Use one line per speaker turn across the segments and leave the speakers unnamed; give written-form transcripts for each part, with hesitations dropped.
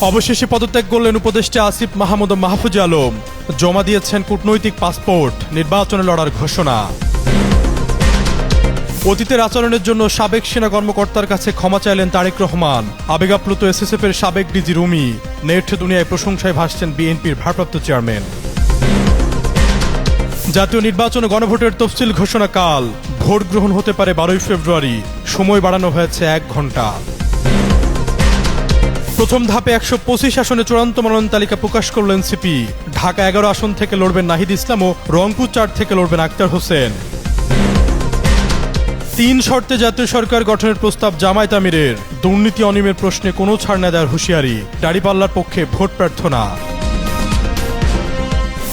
অবশেষে পদত্যাগ করলেন উপদেষ্টা আসিফ মাহমুদ ও মাহফুজ আলম। জমা দিয়েছেন কূটনৈতিক পাসপোর্ট, নির্বাচনে লড়ার ঘোষণা। অতীতের আচরণের জন্য সাবেক সেনা কর্মকর্তার কাছে ক্ষমা চাইলেন তারেক রহমান। আবেগাপ্লুত এসএসএফ এর সাবেক ডিজি রুমি। নেট দুনিয়ায় প্রশংসায় ভাসছেন বিএনপির ভারপ্রাপ্ত চেয়ারম্যান। জাতীয় নির্বাচন ও গণভোটের তফসিল ঘোষণা কাল। ভোট গ্রহণ হতে পারে 12 ফেব্রুয়ারি। সময় বাড়ানো হয়েছে 1 ঘণ্টা। প্রথম ধাপে 125 আসনে চূড়ান্ত মনোনয়ন তালিকা প্রকাশ করল এনসিপি। ঢাকা 11 আসন থেকে লড়বেন নাহিদ ইসলাম ও রংপুর 4 থেকে লড়বেন আক্তার হোসেন। 3 শর্তে জাতীয় সরকার গঠনের প্রস্তাব জামায়াত আমিরের। দুর্নীতি অনিয়মের প্রশ্নে কোনো ছাড় না দেওয়ার হুঁশিয়ারি। দাঁড়িপাল্লার পক্ষে ভোট প্রার্থনা।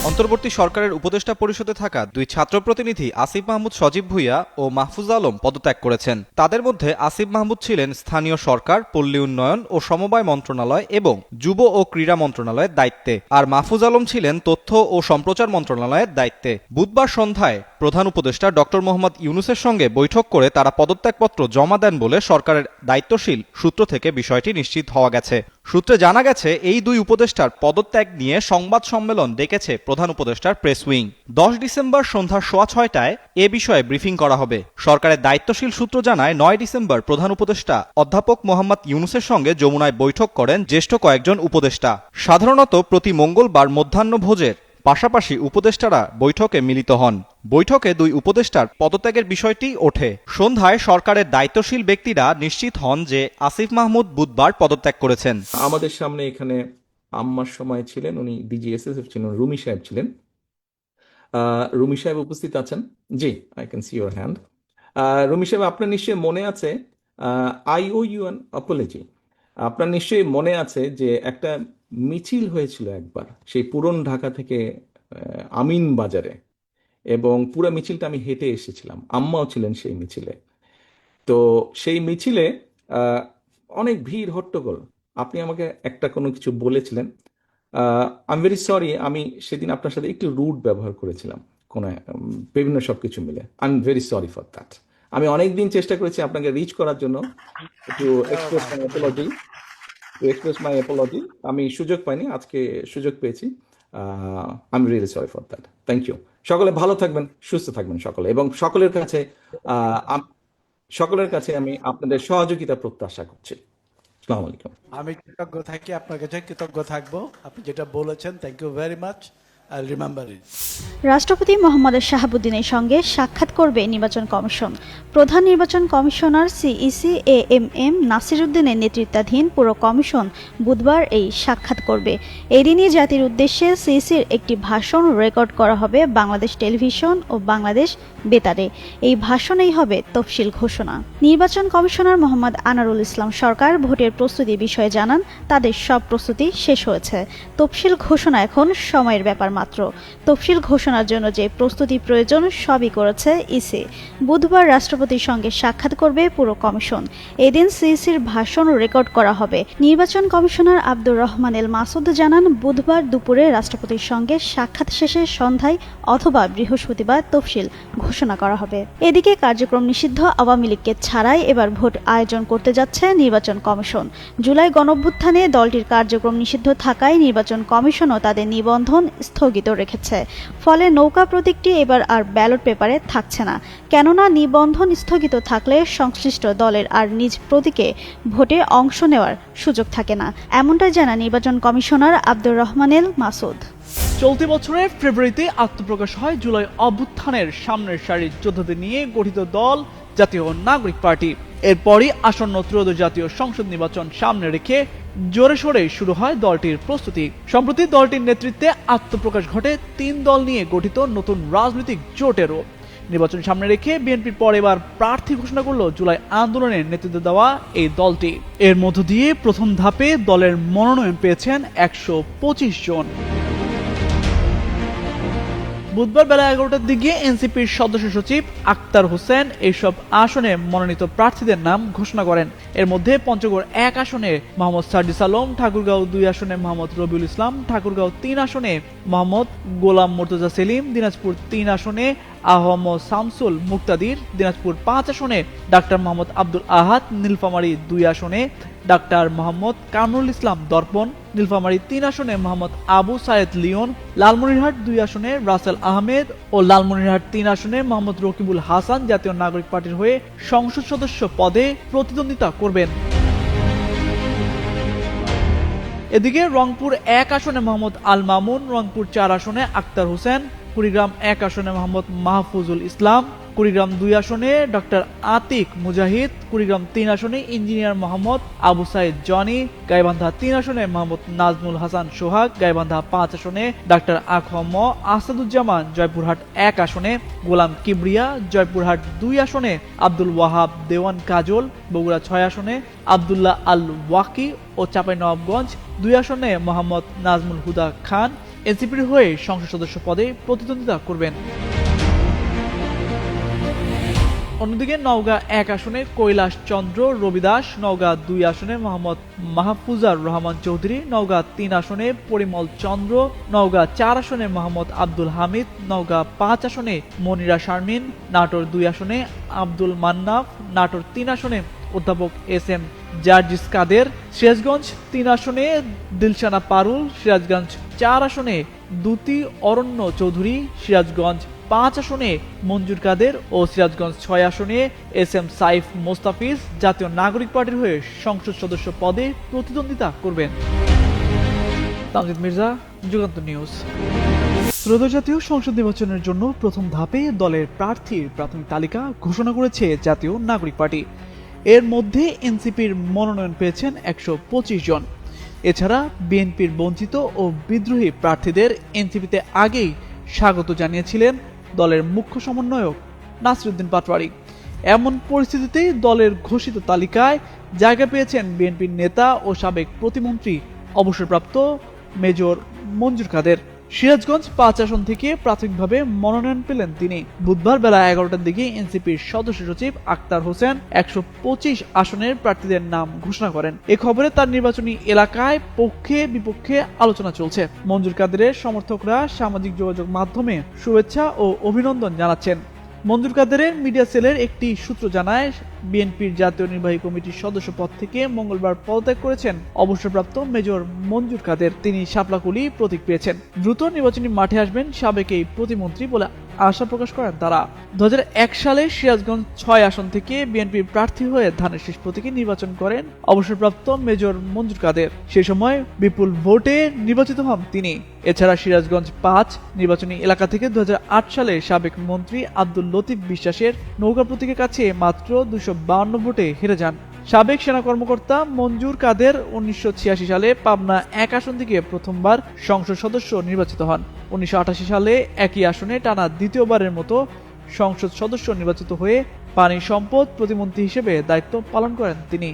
অন্তর্বর্তী সরকারের উপদেষ্টা পরিষদে থাকা 2 ছাত্র প্রতিনিধি আসিফ মাহমুদ সজীব ভুঁইয়া ও মাহফুজ আলম পদত্যাগ করেছেন। তাদের মধ্যে আসিফ মাহমুদ ছিলেন স্থানীয় সরকার, পল্লী উন্নয়ন ও সমবায় মন্ত্রণালয় এবং যুব ও ক্রীড়া মন্ত্রণালয়ের দায়িত্বে, আর মাহফুজ আলম ছিলেন তথ্য ও সম্প্রচার মন্ত্রণালয়ের দায়িত্বে। বুধবার সন্ধ্যায় প্রধান উপদেষ্টা ডক্টর মোহাম্মদ ইউনূসের সঙ্গে বৈঠক করে তারা পদত্যাগপত্র জমা দেন বলে সরকারের দায়িত্বশীল সূত্র থেকে বিষয়টি নিশ্চিত হওয়া গেছে। সূত্রে জানা গেছে, এই 2 উপদেষ্টার পদত্যাগ নিয়ে সংবাদ সম্মেলন ডেকেছে প্রধান উপদেষ্টার প্রেস উইং। 10 ডিসেম্বর সন্ধ্যা 6:30টায় এ বিষয়ে ব্রিফিং করা হবে। সরকারের দায়িত্বশীল সূত্র জানায়, 9 ডিসেম্বর প্রধান উপদেষ্টা অধ্যাপক মোহাম্মদ ইউনূসের সঙ্গে যমুনায় বৈঠক করেন জ্যেষ্ঠ কয়েকজন উপদেষ্টা। সাধারণত প্রতি মঙ্গলবার মধ্যাহ্নভোজের পাশাপাশি উপদেষ্টারা বৈঠকে মিলিত হন। বৈঠকে 2 উপদেষ্টার পদত্যাগের বিষয়টি ওঠে। সন্ধ্যায় সরকারের দায়িত্বশীল ব্যক্তিরা নিশ্চিত হন যে আসিফ মাহমুদ বুধবার পদত্যাগ করেছেন।
আমাদের সামনে এখানে আম্মার সময় ছিলেন, উনি ডিজি এসএসএফ ছিলেন, রুমি সাহেব ছিলেন। রুমি সাহেব উপস্থিত আছেন? জি, I can see your hand. Rumi সাহেব, আপনার নিশ্চয়ই মনে আছে, I owe you an apology. আপনার নিশ্চয়ই মনে আছে যে একটা মিছিল হয়েছিল একবার, সেই পুরন ঢাকা থেকে আমিন বাজারে, এবং পুরো মিছিলটা আমি হেঁটে এসেছিলাম, আম্মাও ছিলেন সেই মিছিলে। তো সেই মিছিলে অনেক ভিড়, হট্টগোল। আপনি আমাকে একটা কোনো কিছু বলেছিলেন। আই এম ভেরি সরি, আমি সেদিন আপনার সাথে একটু রুড ব্যবহার করেছিলাম, কোনো বিভিন্ন সব কিছু মিলে। I am very sorry for that. আমি অনেকদিন চেষ্টা করেছি আপনাকে রিচ করার জন্য, একটু এক্সপ্রেস মাই অ্যাপোলজি। আমি সুযোগ পাইনি, আজকে সুযোগ পেয়েছি। I am really sorry for that. Thank you. সকলে ভালো থাকবেন, সুস্থ থাকবেন সকলে, এবং সকলের কাছে আমি আপনাদের সহযোগিতা প্রত্যাশা করছি। আসসালামু আলাইকুম।
আমি কৃতজ্ঞ থাকি, আপনার কাছে কৃতজ্ঞ থাকবো। আপনি যেটা বলেছেন, thank you very much, I remember it.
রাষ্ট্রপতি মোহাম্মদ শাহাবুদ্দিনের সঙ্গে সাক্ষাৎ করবে নির্বাচন কমিশন। প্রধান নির্বাচন কমিশনার সিইসি এএমএম নাসিরউদ্দিনের নেতৃত্বাধীন পুরো কমিশন বুধবার এই সাক্ষাৎ করবে। এদিনই জাতির উদ্দেশ্যে সিইসির একটি ভাষণ রেকর্ড করা হবে বাংলাদেশ টেলিভিশন ও বাংলাদেশ বেতারে। এই ভাষণেই হবে তফসিল ঘোষণা। নির্বাচন কমিশনার মোহাম্মদ আনারুল ইসলাম সরকার ভোটের প্রস্তুতি বিষয়ে জানান, তাদের সব প্রস্তুতি শেষ হয়েছে। তফসিল ঘোষণা এখন সময়ের ব্যাপার মাত্র। তফসিল ঘোষণার জন্য যে প্রস্তুতি প্রয়োজন সবই করেছে ইসি। বুধবার রাষ্ট্রপতির সঙ্গে সাক্ষাৎ করবে পুরো কমিশন। এদিন সিইসির ভাষণ রেকর্ড করা হবে। নির্বাচন কমিশনার আব্দুর রহমান এল মাসুদ জানান, বুধবার দুপুরে রাষ্ট্রপতির সঙ্গে সাক্ষাৎ শেষে সন্ধ্যায় অথবা বৃহস্পতিবার তফসিল ঘোষণা করা হবে। এদিকে কার্যক্রম নিষিদ্ধ আওয়ামী লীগকে ছাড়াই এবার ভোট আয়োজন করতে যাচ্ছে নির্বাচন কমিশন। জুলাই গণঅভ্যুত্থানে দলটির কার্যক্রম নিষিদ্ধ থাকায় নির্বাচন কমিশনও তাদের নিবন্ধন স্থগিত রেখেছে। ফলে নৌকা প্রতীকটি এবার আর ব্যালট পেপারে থাকছে না। কেননা নিবন্ধন স্থগিত থাকলে সংশ্লিষ্ট দলের আর নিজ প্রতীকে ভোটে অংশ নেওয়ার সুযোগ থাকে না, এমনটাই জানান নির্বাচন কমিশনার আব্দুর রহমান এল মাসুদ।
চলতি বছরের ফেব্রুয়ারিতে আত্মপ্রকাশ হয় জুলাই অভ্যুত্থানের সামনের সারির যোদ্ধাদের নিয়ে গঠিত দল জাতীয় নাগরিক পার্টি। এরপরই আসন্ন ত্রয়োদশ জাতীয় সংসদ নির্বাচন সামনে রেখে জোরে সোরে শুরু হয় দলটির প্রস্তুতি। সম্প্রতি দলটির নেতৃত্বে আত্মপ্রকাশ ঘটে 3 দল নিয়ে গঠিত নতুন রাজনৈতিক জোটেরও। নির্বাচন সামনে রেখে বিএনপির পর এবার প্রার্থী ঘোষণা করল জুলাই আন্দোলনের নেতৃত্ব দেওয়া এই দলটি। এর মধ্য দিয়ে প্রথম ধাপে দলের মনোনয়ন পেয়েছেন 125 জন। বুধবার বেলা 11টার দিকে এনসিপির সদস্য সচিব আক্তার হোসেন এইসব আসনে মনোনীত প্রার্থীদের নাম ঘোষণা করেন। এর মধ্যে পঞ্চগড় 1 আসনে মোহাম্মদ সার্জিস আলম, ঠাকুরগাঁও 2 আসনে মোহাম্মদ রবিউল ইসলাম, ঠাকুরগাঁও 3 আসনে মোহাম্মদ গোলাম মুর্তজা সেলিম, দিনাজপুর 3 আসনে আহম শামসুল মুক্তাদির, দিনাজপুর 5 আসনে ডাক্তার মোহাম্মদ আব্দুল আহাদ, নীলফামারী 2 আসনে ডাক্তার মোহাম্মদ কামরুল ইসলাম দর্পণ, নীলফামারী 3 আসনে মোহাম্মদ আবু সায়েদ লিওন, লালমনিরহাট 2 আসনে রাসেল আহমেদ ও লালমনিরহাট 3 আসনে মোহাম্মদ রকিবুল হাসান জাতীয় নাগরিক পার্টির হয়ে সংসদ সদস্য পদে প্রতিদ্বন্দ্বিতা করবেন। এদিকে রংপুর 1 আসনে মোহাম্মদ আল মামুন, রংপুর 4 আসনে আক্তার হোসেন, কুড়িগ্রাম 1 আসনে মোহাম্মদ মাহফুজুল ইসলাম, কুড়িগ্রাম 2 আসনে ডক্টর আতিক মুজাহিদ, কুড়িগ্রাম 3 আসনে ইঞ্জিনিয়ার মোহাম্মদ আবু সাইদ জনি, গাইবান্ধা 3 আসনে মোহাম্মদ নাজমুল হাসান সোহাগ, গাইবান্ধা 5 আসনে ডাক্তার আখম আসাদুজ্জামান, জয়পুরহাট 1 আসনে গোলাম কিবরিয়া, জয়পুরহাট 2 আসনে আব্দুল ওয়াহাব দেওয়ান কাজল, বগুড়া 6 আসনে আব্দুল্লাহ আল ওয়াকি ও চাঁপাইনবাবগঞ্জ 2 আসনে মোহাম্মদ নাজমুল হুদা খান এনসিপির হয়ে সংসদ সদস্য পদে প্রতিদ্বন্দ্বিতা করবেন। অন্যদিকে নওগাঁ 1 আসনে কৈলাস চন্দ্র রবিদাস, নওগাঁ 2 আসনে মোহাম্মদ মাহফুজার রহমান চৌধুরী, নওগাঁ 3 আসনে পরিমল চন্দ্র, নওগাঁ 4 আসনে মোহাম্মদ আব্দুল হামিদ, নওগাঁ 5 আসনে মনিরা শারমিন, নাটোর 2 আসনে আব্দুল মান্নাফ, নাটোর 3 আসনে অধ্যাপক SM জার্জিস কাদের, সিরাজগঞ্জ 3 আসনে দিলশানা পারুল, সিরাজগঞ্জ 4 আসনে দুতি অরণ্য চৌধুরী, সিরাজগঞ্জ 5 আসনে মঞ্জুর কাদের ও সিরাজগঞ্জ 6 আসনে SM সাইফ মোস্তাফিজ জাতীয় নাগরিক পার্টির হয়ে সংসদ সদস্য পদে প্রতিদ্বন্দ্বিতা করবেন। তামজিদ মির্জা, যুগান্তর নিউজ। ত্রয়োদশ জাতীয় সংসদ নির্বাচনের জন্য প্রথম ধাপে দলের প্রার্থীর প্রাথমিক তালিকা ঘোষণা করেছে জাতীয় নাগরিক পার্টি। এর মধ্যে এনসিপির মনোনয়ন পেয়েছেন 125 জন। এছাড়া বিএনপির বঞ্চিত ও বিদ্রোহী প্রার্থীদের এনসিপিতে আগেই স্বাগত জানিয়েছিলেন দলের মুখ্য সমন্বয়ক নাসিরউদ্দিন পাটোয়ারি। এমন পরিস্থিতিতেই দলের ঘোষিত তালিকায় জায়গা পেয়েছেন বিএনপির নেতা ও সাবেক প্রতিমন্ত্রী অবসরপ্রাপ্ত মেজর মঞ্জুর কাদের। সিরাজগঞ্জ 5 আসন থেকে প্রাথমিকভাবে মনোনয়ন পেলেন তিনি। বুধবার বেলা 11টার দিকে এনসিপির সদস্য সচিব আক্তার হোসেন 125 আসনের প্রার্থীদের নাম ঘোষণা করেন। এ খবরে তার নির্বাচনী এলাকায় পক্ষে বিপক্ষে আলোচনা চলছে। মঞ্জুর কাদেরের সমর্থকরা সামাজিক যোগাযোগ মাধ্যমে শুভেচ্ছা ও অভিনন্দন জানাচ্ছেন। মঞ্জুর কাদেরের মিডিয়া সেলের একটি সূত্র জানায়, বিএনপির জাতীয় নির্বাহী কমিটির সদস্য পদ থেকে মঙ্গলবার পদত্যাগ করেছেন অবসরপ্রাপ্ত মেজর মঞ্জুর কাদের। তিনি শাপলাকুলি প্রতীক পেয়েছেন। দ্রুত নির্বাচনী মাঠে আসবেন সাবেক এই প্রতিমন্ত্রী বলে আশা প্রকাশ করেন তারা। 2001 সালে সিরাজগঞ্জ 6 আসন থেকে বিএনপির প্রার্থী হয়ে ধানের শীষ প্রতীকে নির্বাচন করেন অবসরপ্রাপ্ত মেজর মঞ্জুর কাদের। সেই সময় বিপুল ভোটে নির্বাচিত হন তিনি। এছাড়া সিরাজগঞ্জ 5 নির্বাচনী এলাকা থেকে 2008 সালে সাবেক মন্ত্রী আব্দুল লতিফ বিশ্বাসের নৌকা প্রতীকের কাছে মাত্র 252 ভোটে হেরে যান। সাবেক সেনা কর্মকর্তা মঞ্জুর কাদের 1986 সালে পাবনা 1 আসন থেকে প্রথমবার সংসদ সদস্য নির্বাচিত হন। 1988 সালে একই আসনে টানা দ্বিতীয়বারের মতো সংসদ সদস্য নির্বাচিত হয়ে পানি সম্পদ প্রতিমন্ত্রী হিসেবে দায়িত্ব পালন করেন তিনি।